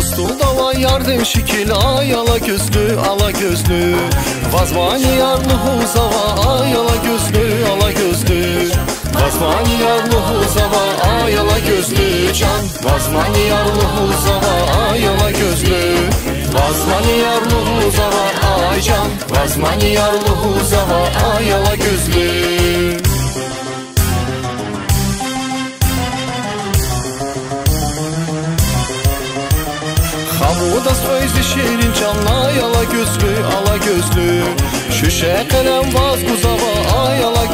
Ustulda var yardım şekil ay ala gözlü Vazmani yarlı huzava ay ala gözlü Vazmani yarlı huzava ay ala gözlü can Vazmani yarlı huzava ay ala gözlü Vazmani yarlı huzava ay can Vazmani yarlı huzava ay ala gözlü Hamuda sözlü şirin canla ala gözlü Şüşe kalem vaz kuzava ay ala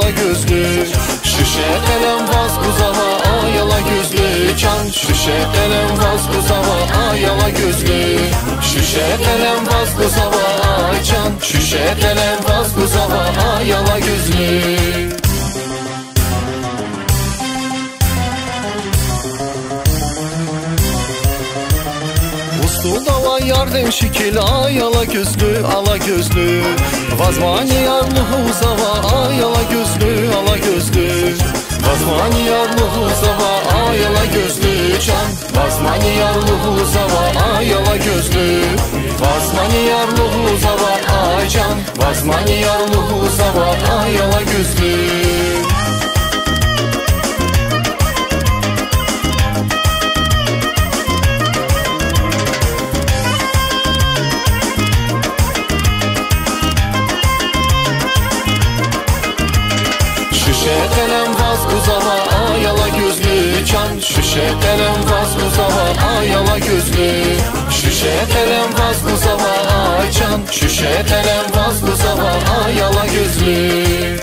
gözlü Şüşe kalem vaz kuzava ay ala gözlü can Şüşe kalem vaz kuzava ay ala gözlü Şüşe kalem vaz kuzava ay can Şüşe kalem vaz kuzava ay ala gözlü Ustulda var yardım şekil ay ala gözlü Vazmani yarlı huzava ay ala gözlü Vazmani yarlı huzava ay ala gözlü can Vazmani yarlı huzava ay ala gözlü Vazmani yarlı huzava ay can Vazmani yarlı huzava ay ala gözlü Şüşe kalem vaz kuzava ay ala gözlü can Şüşe kalem vaz kuzava ay ala gözlü Şüşe kalem vaz kuzava ay can Şüşe kalem vaz kuzava ay ala gözlü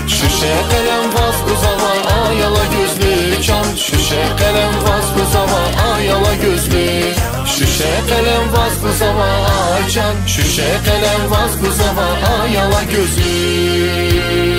Şüşe kalem vaz kuzava ay ala gözlü can Şüşe kalem vaz kuzava ay ala gözlü Şüşe kalem vaz kuzava ay can Şüşe kalem vaz kuzava ay ala gözlü